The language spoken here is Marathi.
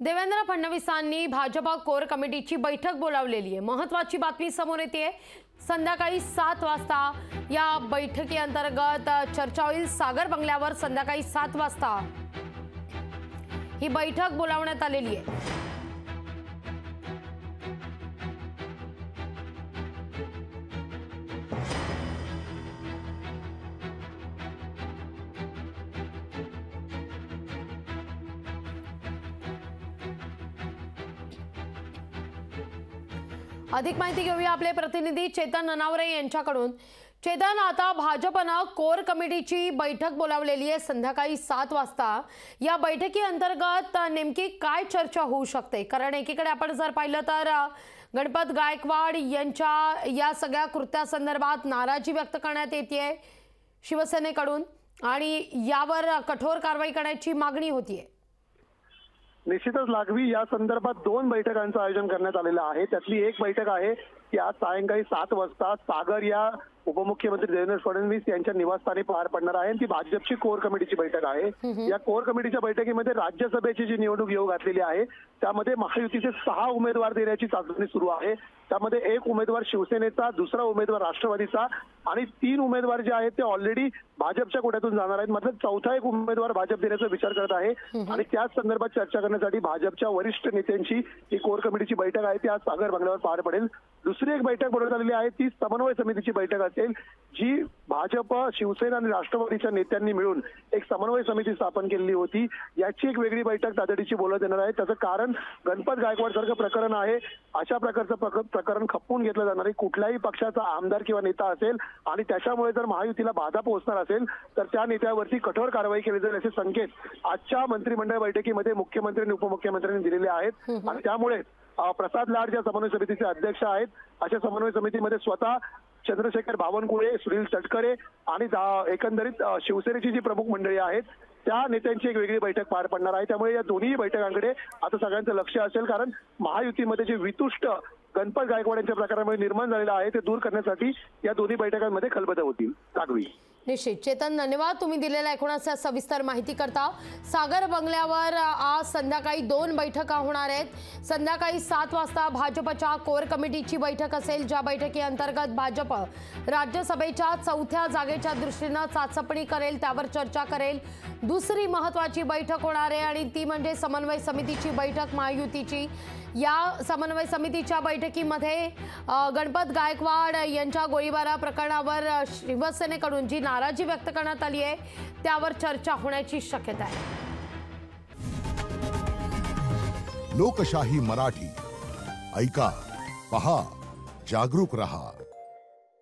देवेंद्र फडणवीसांनी भाजपा कोर कमिटीची बैठक बोलावलेली आहे। महत्त्वाची बातमी समोर येते। संध्याकाळी 7 वाजता या बैठकीअंतर्गत चर्चा होईल। सागर बंगल्यावर संध्याकाळी 7 वाजता ही बैठक बोलावण्यात आलेली आहे। अधिक माहिती घेऊया आपले प्रतिनिधी चेतन ननावरे यांच्याकडून। चेतन, आता भाजपनं कोर कमिटीची बैठक बोलावलेली आहे संध्याकाळी 7 वाजता। या बैठकी अंतर्गत नेमकी काय चर्चा होऊ शकते? कारण एकीकडे आपण जर पाहिलं तर गणपत गायकवाड यांच्या या सगळ्या कृत्यासंदर्भात नाराजी व्यक्त करण्यात येते शिवसेनेकडून आणि यावर कठोर कारवाई करण्याची मागणी होतीये। निश्चितच लागवी या संदर्भात 2 बैठकांचं आयोजन करण्यात आलेलं आहे। त्यातली एक बैठक आहे की आज सायंकाळी 7 वाजता सागर या उपमुख्यमंत्री देवेंद्र फडणवीस यांच्या निवासस्थानी पार पडणार आहे। ती भाजपची कोर कमिटीची बैठक आहे। या कोर कमिटीच्या बैठकीमध्ये राज्यसभेची जी निवडणूक येऊ घातलेली आहे त्यामध्ये महायुतीचे 6 उमेदवार देण्याची चाचणी सुरू आहे। त्यामध्ये एक उमेदवार शिवसेनेचा, दुसरा उमेदवार राष्ट्रवादीचा आणि 3 उमेदवार जे आहेत ते ऑलरेडी भाजपच्या कोट्यातून जाणार आहेत। मात्र चौथा एक उमेदवार भाजप देण्याचा विचार करत आहे आणि त्याच संदर्भात चर्चा करण्यासाठी भाजपच्या वरिष्ठ नेत्यांची ही कोर कमिटीची बैठक आहे ती आज सागर बंगल्यावर पार पडेल। दुसरी एक बैठक बोलवण्यात आलेली आहे ती समन्वय समितीची बैठक असेल जी भाजप, शिवसेना आणि राष्ट्रवादीच्या नेत्यांनी मिळून एक समन्वय समिती स्थापन केलेली होती। याची एक वेगळी बैठक तातडीची बोलवण्यात येणार आहे। त्याचं कारण गणपत गायकवाड सारखं प्रकरण आहे। अशा प्रकारचं प्रकरण खपवून घेतलं जाणार आहे। कुठल्याही पक्षाचा आमदार किंवा नेता असेल आणि त्याच्यामुळे जर महायुतीला बाधा पोहोचणार असेल तर त्या नेत्यावरती कठोर कारवाई केली जाईल असे संकेत आजच्या मंत्रिमंडळ बैठकीमध्ये मुख्यमंत्री आणि उपमुख्यमंत्र्यांनी दिलेले आहेत। आणि त्यामुळे प्रसाद लाड ज्या समन्वय समितीचे अध्यक्ष आहेत अशा समन्वय समितीमध्ये स्वतः चंद्रशेखर बावनकुळे, सुनील तटकरे आणि एकंदरीत शिवसेनेची जी प्रमुख मंडळी आहेत त्या नेत्यांची एक वेगळी बैठक पार पडणार आहे। त्यामुळे या दोन्ही बैठकांकडे आता सगळ्यांचं लक्ष असेल कारण महायुतीमध्ये जे वितुष्ट गणपत गायकवाड यांच्या प्रकारामुळे निर्माण झालेलं आहे ते दूर करण्यासाठी या दोन्ही बैठकांमध्ये खलबतं होतील। लागवी निश्चित चेतन, धन्यवाद तुम्ही दिलेल्या एकूणच सविस्तर माहिती करता। सागर बंगल्यावर आज संध्याकाळी 2 बैठका होणार आहेत। संध्याकाळी 7 वाजता भाजपच्या कोर कमिटीची बैठक असेल ज्या बैठकी अंतर्गत भाजप राज्यसभेच्या 4थ्या जागेच्या दृष्टीने चाचपणी करेल, त्यावर चर्चा करेल। दुसरी महत्त्वाची बैठक होणार आहे आणि ती म्हणजे समन्वय समितीची बैठक महायुतीची। या समन्वय समितीच्या बैठकीमध्ये गणपत गायकवाड यांच्या गोळीबारा प्रकरणावर शिवसेनेकडून जी नाराजी व्यक्त करण्यात आली आहे त्यावर चर्चा होण्याची शक्यता आहे। लोकशाही मराठी ऐका, पहा, जागरूक रहा।